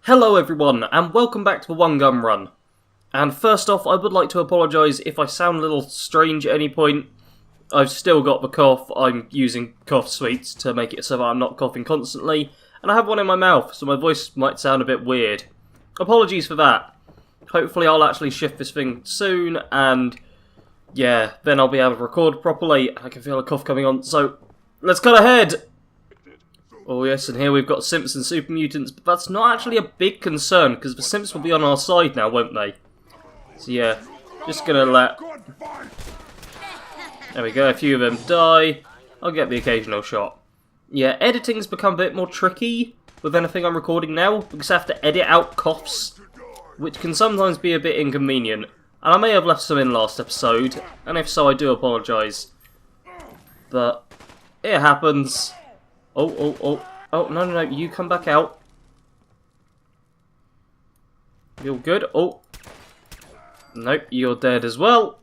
Hello everyone, and welcome back to the One Gun Run. And first off, I would like to apologise if I sound a little strange at any point. I've still got the cough. I'm using cough sweets to make it so that I'm not coughing constantly, and I have one in my mouth, so my voice might sound a bit weird. Apologies for that. Hopefully I'll actually shift this thing soon, and yeah, then I'll be able to record properly. I can feel a cough coming on, so let's cut ahead! Oh yes, and here we've got Simps and Super Mutants, but that's not actually a big concern, because the Simps will be on our side now, won't they? So yeah, just gonna let... There we go, a few of them die. I'll get the occasional shot. Yeah, editing's become a bit more tricky with anything I'm recording now, because I have to edit out coughs, which can sometimes be a bit inconvenient. And I may have left some in last episode, and if so, I do apologise. But it happens. Oh, no, you come back out. You're good. Oh. Nope, you're dead as well.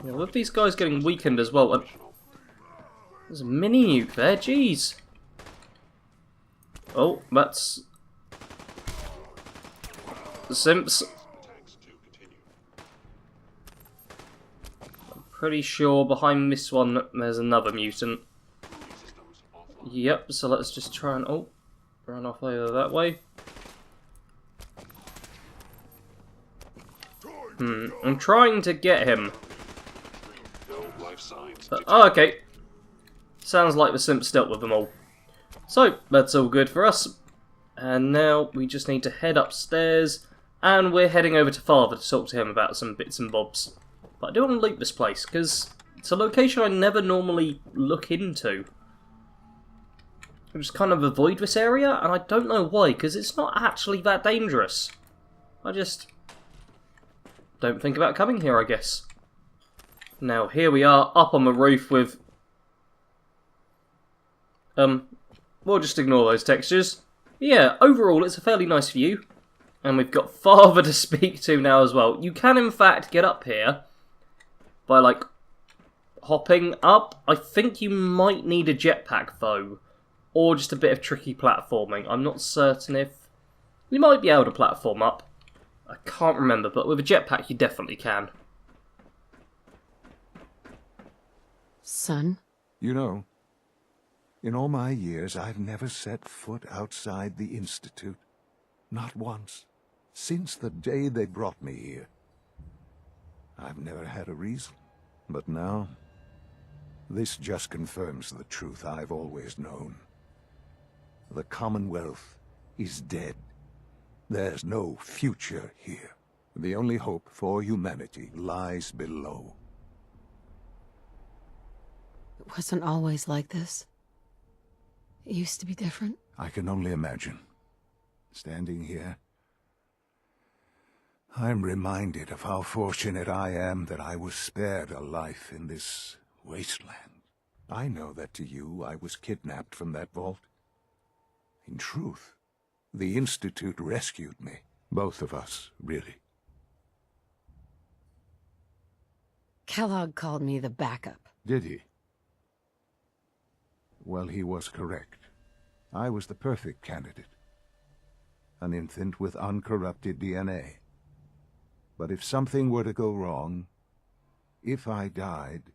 Yeah, with these guys getting weakened as well. And there's a mini nuke there, jeez. Oh, that's... the Simps. Pretty sure behind this one there's another mutant. Yep, so let's just try and... oh, run off over that way. I'm trying to get him. But, oh, okay. Sounds like the Simps dealt with them all. So, that's all good for us. And now we just need to head upstairs, and we're heading over to Father to talk to him about some bits and bobs. But I do want to loot this place, because it's a location I never normally look into. I just kind of avoid this area, and I don't know why, because it's not actually that dangerous. I just don't think about coming here, I guess. Now, here we are, up on the roof with... we'll just ignore those textures. Yeah, overall, it's a fairly nice view. And we've got Father to speak to now as well. You can, in fact, get up here by, like, hopping up. I think you might need a jetpack, though. Or just a bit of tricky platforming. I'm not certain if... you might be able to platform up. I can't remember, but with a jetpack you definitely can. Son? You know, in all my years, I've never set foot outside the Institute. Not once. Since the day they brought me here. I've never had a reason. But now, this just confirms the truth I've always known. The Commonwealth is dead. There's no future here. The only hope for humanity lies below. It wasn't always like this. It used to be different. I can only imagine. Standing here, I'm reminded of how fortunate I am that I was spared a life in this wasteland. I know that to you, I was kidnapped from that vault. In truth, the Institute rescued me. Both of us, really. Kellogg called me the backup. Did he? Well, he was correct. I was the perfect candidate. An infant with uncorrupted DNA. But if something were to go wrong, if I died,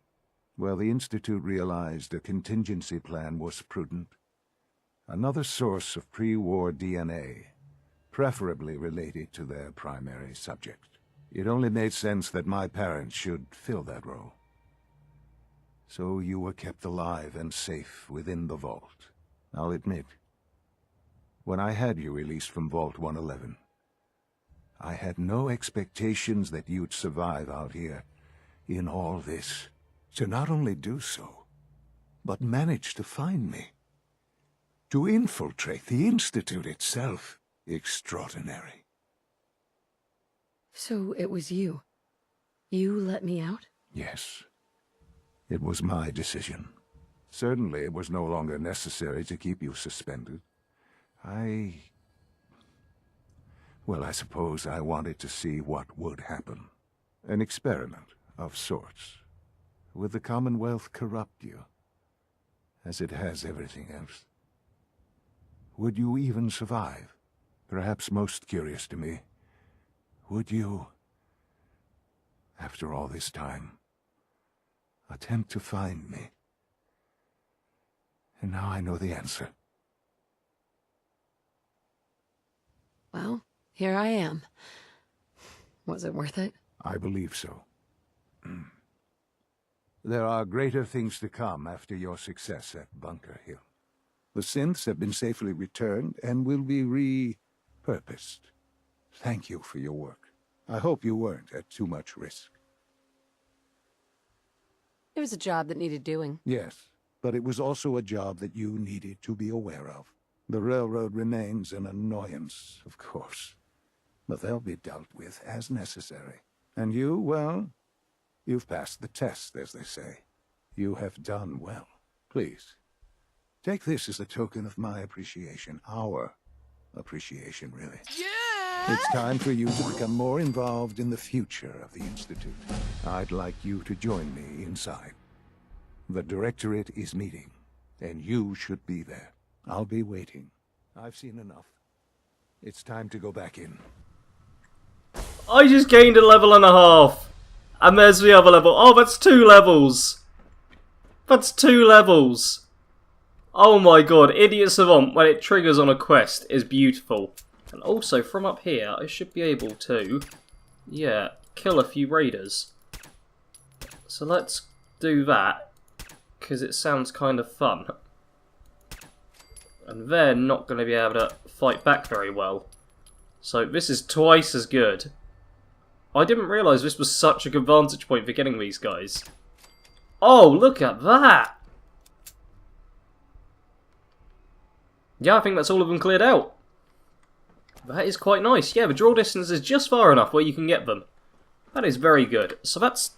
well, the Institute realized a contingency plan was prudent. Another source of pre-war DNA, preferably related to their primary subject. It only made sense that my parents should fill that role. So you were kept alive and safe within the vault. I'll admit, when I had you released from Vault 111, I had no expectations that you'd survive out here in all this. To not only do so, but manage to find me. To infiltrate the Institute itself. Extraordinary. So it was you. You let me out? Yes. It was my decision. Certainly it was no longer necessary to keep you suspended. Well, I suppose I wanted to see what would happen. An experiment of sorts. Would the Commonwealth corrupt you, as it has everything else? Would you even survive? Perhaps most curious to me, would you, after all this time, attempt to find me? And now I know the answer. Well, here I am. Was it worth it? I believe so. There are greater things to come after your success at Bunker Hill. The synths have been safely returned and will be repurposed. Thank you for your work. I hope you weren't at too much risk. It was a job that needed doing. Yes, but it was also a job that you needed to be aware of. The railroad remains an annoyance, of course, but they'll be dealt with as necessary. And you, well, you've passed the test, as they say. You have done well. Please, take this as a token of my appreciation. Our appreciation, really. Yeah! It's time for you to become more involved in the future of the Institute. I'd like you to join me inside. The Directorate is meeting, and you should be there. I'll be waiting. I've seen enough. It's time to go back in. I just gained a level and a half. And there's the other level. Oh, that's 2 levels. That's 2 levels. Oh my god, Idiot Savant, when it triggers on a quest, is beautiful. And also, from up here, I should be able to, yeah, kill a few raiders. So let's do that, because it sounds kind of fun. And they're not going to be able to fight back very well. So this is twice as good. I didn't realise this was such a good vantage point for getting these guys. Oh, look at that! Yeah, I think that's all of them cleared out. That is quite nice. Yeah, the draw distance is just far enough where you can get them. That is very good. So that's...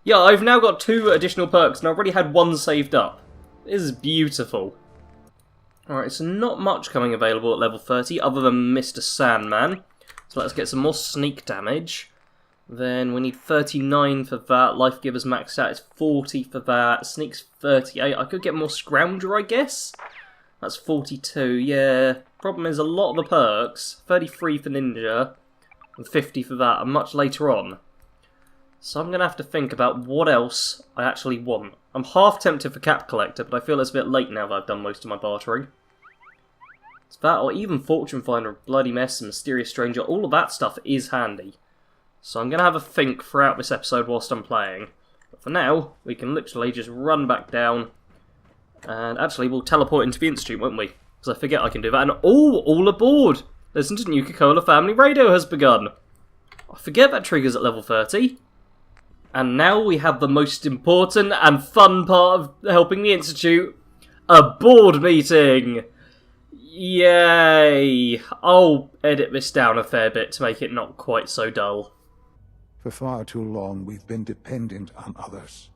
yeah, I've now got 2 additional perks and I already had 1 saved up. This is beautiful. Alright, so not much coming available at level 30 other than Mr. Sandman. So let's get some more sneak damage. Then we need 39 for that. Life Giver's maxed out. It's 40 for that. Sneak's 38. I could get more Scrounger, I guess. That's 42. Yeah. Problem is a lot of the perks, 33 for Ninja and 50 for that, are much later on. So I'm going to have to think about what else I actually want. I'm half tempted for Cap Collector, but I feel it's a bit late now that I've done most of my bartering. It's that, or even Fortune Finder, Bloody Mess, and Mysterious Stranger. All of that stuff is handy. So I'm going to have a think throughout this episode whilst I'm playing. But for now, we can literally just run back down. And actually, we'll teleport into the Institute, won't we? Because I forget I can do that. And all aboard! Listen to Nuka-Cola Family Radio has begun. I forget that triggers at level 30. And now we have the most important and fun part of helping the Institute. A board meeting! Yay! I'll edit this down a fair bit to make it not quite so dull. For far too long, we've been dependent on others.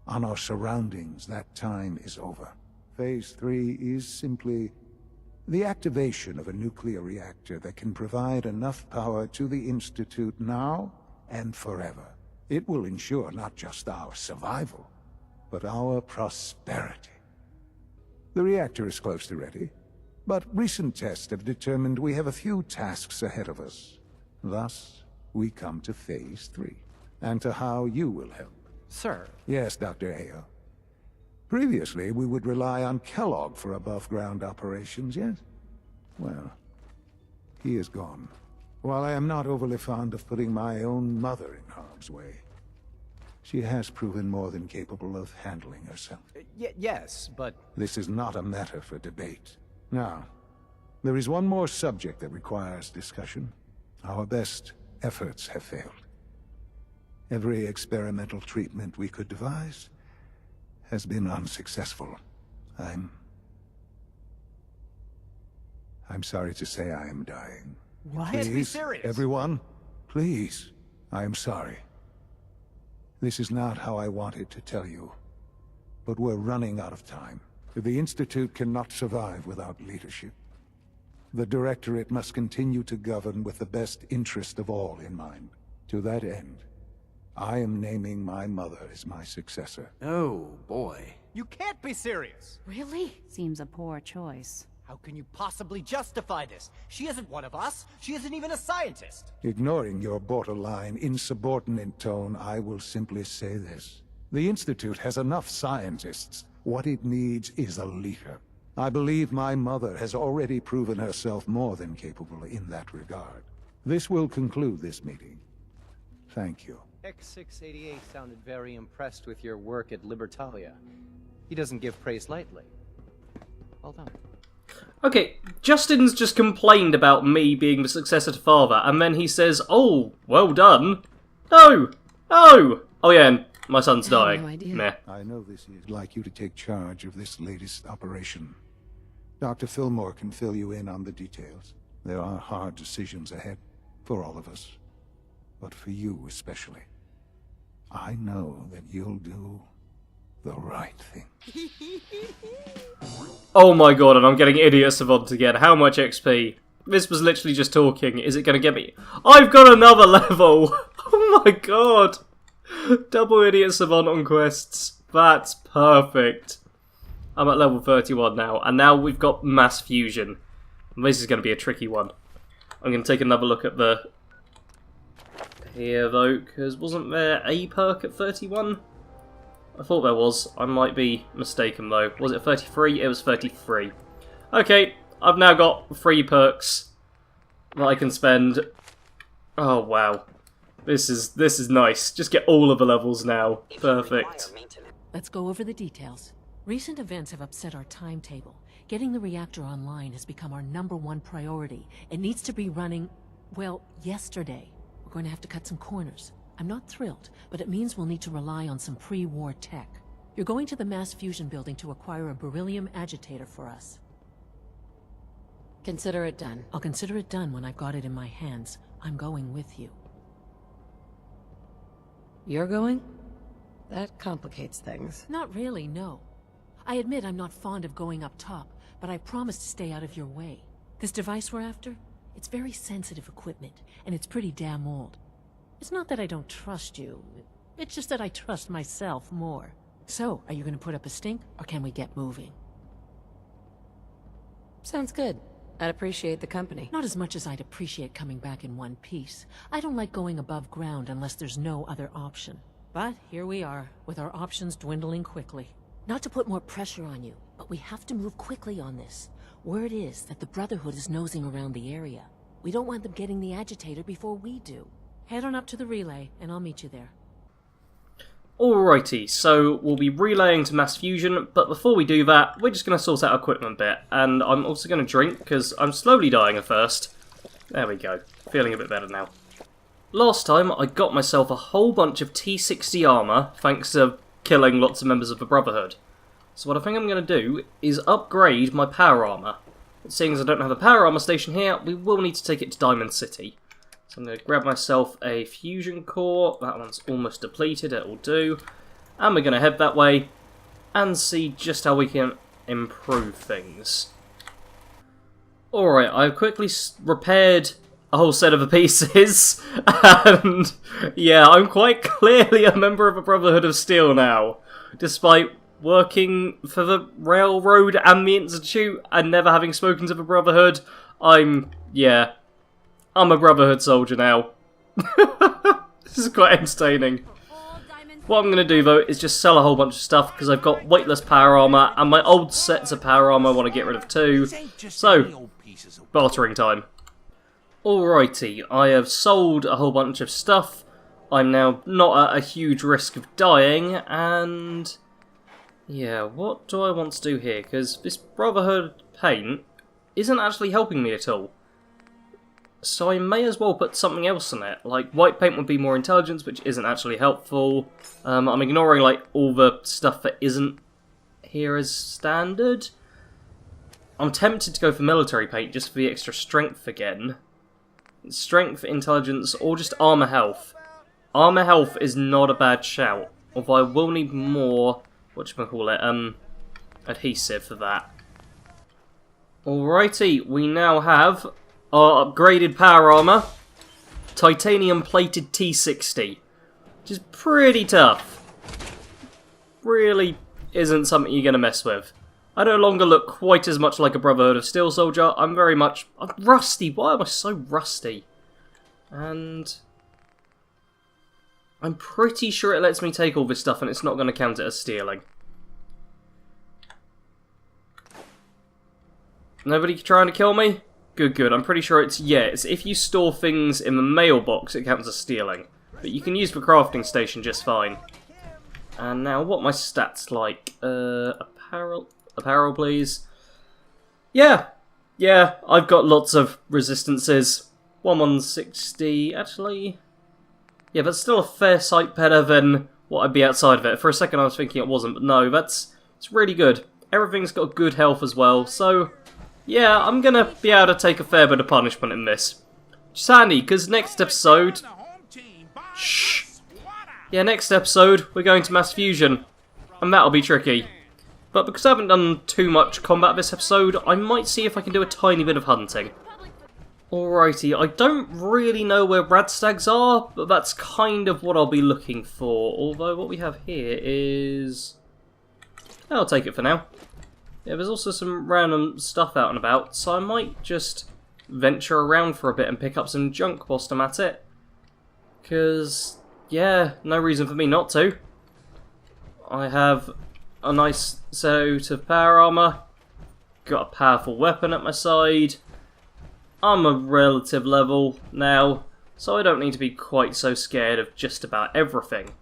On our surroundings. That time is over. Phase 3 is simply the activation of a nuclear reactor that can provide enough power to the Institute now and forever. It will ensure not just our survival, but our prosperity. The reactor is close to ready, but recent tests have determined we have a few tasks ahead of us. Thus, we come to Phase 3, and to how you will help. Sir. Yes, Dr. Ayo. Previously, we would rely on Kellogg for above-ground operations, yes? Well, he is gone. While I am not overly fond of putting my own mother in harm's way, she has proven more than capable of handling herself. Yes, but... This is not a matter for debate. Now, there is one more subject that requires discussion. Our best efforts have failed. Every experimental treatment we could devise has been unsuccessful. I'm sorry to say I am dying. What? Please, be serious. Everyone, please. I am sorry. This is not how I wanted to tell you, but we're running out of time. The Institute cannot survive without leadership. The Directorate must continue to govern with the best interest of all in mind. To that end, I am naming my mother as my successor. Oh, boy. You can't be serious! Really? Seems a poor choice. How can you possibly justify this? She isn't one of us. She isn't even a scientist. Ignoring your borderline insubordinate tone, I will simply say this. The Institute has enough scientists. What it needs is a leader. I believe my mother has already proven herself more than capable in that regard. This will conclude this meeting. Thank you. X688 sounded very impressed with your work at Libertalia. He doesn't give praise lightly. Well done. Okay, Justin's just complained about me being the successor to father, and then he says, "Oh, well done." No! No! Oh yeah, and my son's I have dying. no idea. Meh. I know this is like you to take charge of this latest operation. Dr. Fillmore can fill you in on the details. There are hard decisions ahead, for all of us. But for you especially. I know that you'll do the right thing. Oh my god, and I'm getting Idiot Savant again. How much XP? This was literally just talking. Is it going to get me? I've got another level! Oh my god! Double Idiot Savant on quests. That's perfect. I'm at level 31 now, and now we've got Mass Fusion. This is going to be a tricky one. I'm going to take another look at the... here, though, because wasn't there a perk at 31? I thought there was. I might be mistaken, though. Was it 33? It was 33. Okay, I've now got 3 perks that I can spend. Oh, wow. This is nice. Just get all of the levels now. Perfect. Let's go over the details. Recent events have upset our timetable. Getting the reactor online has become our #1 priority. It needs to be running, well, yesterday. We're going to have to cut some corners. I'm not thrilled, but it means we'll need to rely on some pre-war tech. You're going to the mass fusion building to acquire a beryllium agitator for us. Consider it done. I'll consider it done when I've got it in my hands. I'm going with you. You're going? That complicates things. Not really, no. I admit I'm not fond of going up top, but I promise to stay out of your way. This device we're after? It's very sensitive equipment, and it's pretty damn old. It's not that I don't trust you. It's just that I trust myself more. So, are you going to put up a stink, or can we get moving? Sounds good. I'd appreciate the company. Not as much as I'd appreciate coming back in one piece. I don't like going above ground unless there's no other option. But here we are, with our options dwindling quickly. Not to put more pressure on you, but we have to move quickly on this. Word is that the Brotherhood is nosing around the area. We don't want them getting the agitator before we do. Head on up to the relay, and I'll meet you there. Alrighty, so we'll be relaying to Mass Fusion, but before we do that, we're just going to sort out equipment bit. And I'm also going to drink, because I'm slowly dying at first. There we go. Feeling a bit better now. Last time, I got myself a whole bunch of T60 armour, thanks to killing lots of members of the Brotherhood. So what I think I'm going to do is upgrade my power armour. Seeing as I don't have a power armour station here, we will need to take it to Diamond City. So I'm going to grab myself a fusion core. That one's almost depleted, it'll do. And we're going to head that way and see just how we can improve things. Alright, I've quickly repaired a whole set of the pieces, and yeah, I'm quite clearly a member of the Brotherhood of Steel now, despite working for the Railroad and the Institute and never having spoken to the Brotherhood. I'm a Brotherhood soldier now. This is quite entertaining. What I'm going to do, though, is just sell a whole bunch of stuff, because I've got weightless power armour, and my old sets of power armour I want to get rid of too. So, bartering time. Alrighty, I have sold a whole bunch of stuff. I'm now not at a huge risk of dying, and yeah, what do I want to do here? Because this Brotherhood paint isn't actually helping me at all. So I may as well put something else in it. Like, white paint would be more intelligence, which isn't actually helpful. I'm ignoring, like, all the stuff that isn't here as standard. I'm tempted to go for military paint just for the extra strength again. Strength, intelligence, or just armor health. Armor health is not a bad shout, although I will need more, adhesive for that. Alrighty, we now have our upgraded power armor, titanium plated T60, which is pretty tough. Really isn't something you're going to mess with. I no longer look quite as much like a Brotherhood of Steel soldier. I'm rusty. Why am I so rusty? And I'm pretty sure it lets me take all this stuff and it's not going to count it as stealing. Nobody trying to kill me? Good, good. I'm pretty sure it's if you store things in the mailbox, it counts as stealing. But you can use the crafting station just fine. And now, what are my stats like? Apparel, please. Yeah, I've got lots of resistances. 160, actually. Yeah, that's still a fair sight better than what I'd be outside of it. For a second I was thinking it wasn't, but no, it's really good. Everything's got good health as well, so yeah, I'm gonna be able to take a fair bit of punishment in this. Which is handy, because next episode... Shh! Yeah, next episode, we're going to Mass Fusion, and that'll be tricky. But because I haven't done too much combat this episode, I might see if I can do a tiny bit of hunting. Alrighty, I don't really know where Radstags are, but that's kind of what I'll be looking for. Although what we have here is... I'll take it for now. Yeah, there's also some random stuff out and about, so I might just venture around for a bit and pick up some junk whilst I'm at it. Because, yeah, no reason for me not to. I have a nice set of power armor, got a powerful weapon at my side. I'm a relative level now, so I don't need to be quite so scared of just about everything.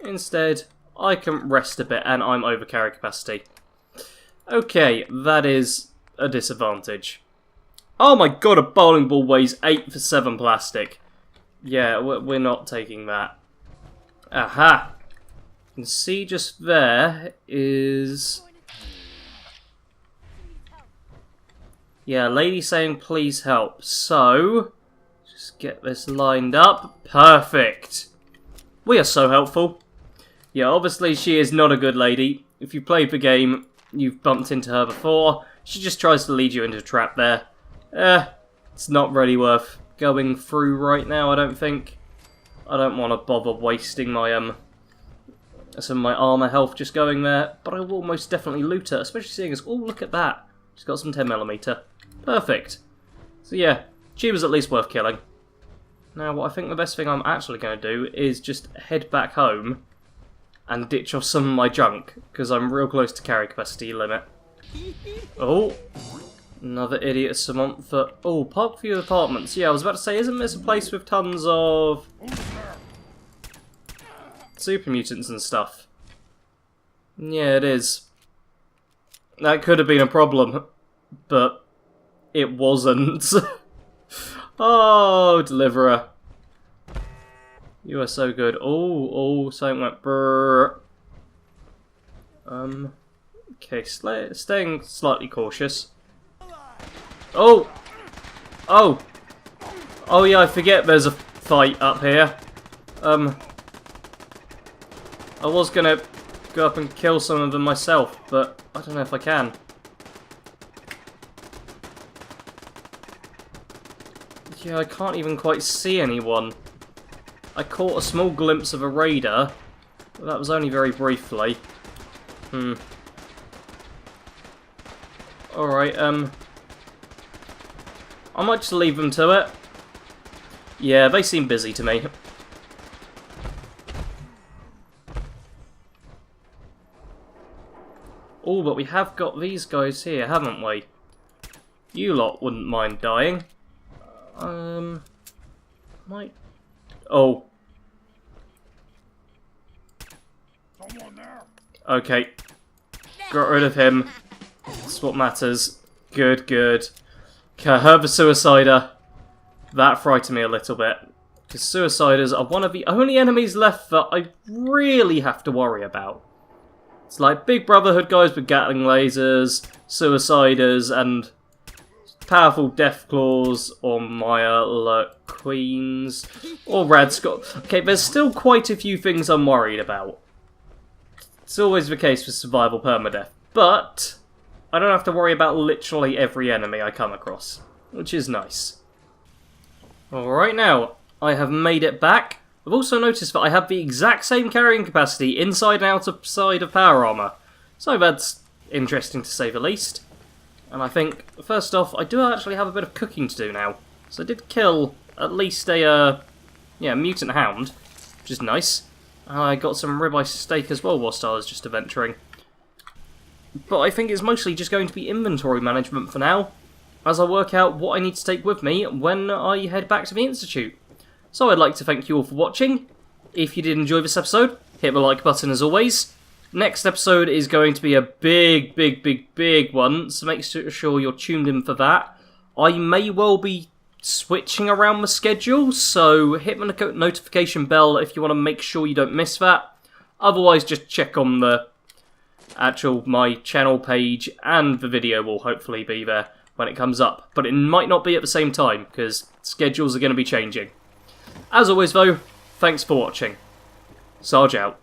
Instead, I can rest a bit and I'm over carry capacity. Okay, that is a disadvantage. Oh my god, a bowling ball weighs 8 for 7 plastic. Yeah, we're not taking that. Aha! You can see just there is... Yeah, lady saying please help. So, just get this lined up. Perfect. We are so helpful. Yeah, obviously she is not a good lady. If you played the game, you've bumped into her before. She just tries to lead you into a trap there. It's not really worth going through right now, I don't think. I don't want to bother wasting my some of my armor health just going there, but I will most definitely loot her, especially seeing as, oh, look at that. She's got some 10mm. Perfect. So yeah, she was at least worth killing. Now, what I think the best thing I'm actually going to do is just head back home and ditch off some of my junk, because I'm real close to carry capacity limit. Oh, another idiot Samantha. Oh, Parkview Apartments. Yeah, I was about to say, isn't this a place with tons of super mutants and stuff? Yeah, it is. That could have been a problem, but it wasn't. Oh, Deliverer. You are so good. Oh, something went brrr. Okay, staying slightly cautious. Oh, yeah, I forget there's a fight up here. I was gonna go up and kill some of them myself, but I don't know if I can. Yeah, I can't even quite see anyone. I caught a small glimpse of a raider, but that was only very briefly. Alright, I might just leave them to it. Yeah, they seem busy to me. Oh, but we have got these guys here, haven't we? You lot wouldn't mind dying. Might... Oh. Okay. Got rid of him. That's what matters. Good, good. Okay, I heard the Suicider. That frightened me a little bit. Because Suiciders are one of the only enemies left that I really have to worry about. It's like Big Brotherhood guys with Gatling lasers, Suiciders, and powerful Deathclaws, or Maya Queens, or Radscott. Okay, there's still quite a few things I'm worried about. It's always the case with survival permadeath, but I don't have to worry about literally every enemy I come across, which is nice. Alright, now, I have made it back. I've also noticed that I have the exact same carrying capacity inside and outside of power armor, so that's interesting to say the least. And I think, first off, I do actually have a bit of cooking to do now. So I did kill at least a, mutant hound, which is nice. I got some ribeye steak as well whilst I was just adventuring. But I think it's mostly just going to be inventory management for now, as I work out what I need to take with me when I head back to the Institute. So I'd like to thank you all for watching. If you did enjoy this episode, hit the like button as always. Next episode is going to be a big one, so make sure you're tuned in for that. I may well be switching around the schedule, so hit the notification bell if you want to make sure you don't miss that. Otherwise, just check on the my channel page, and the video will hopefully be there when it comes up. But it might not be at the same time, because schedules are going to be changing. As always though, thanks for watching. Sarge out.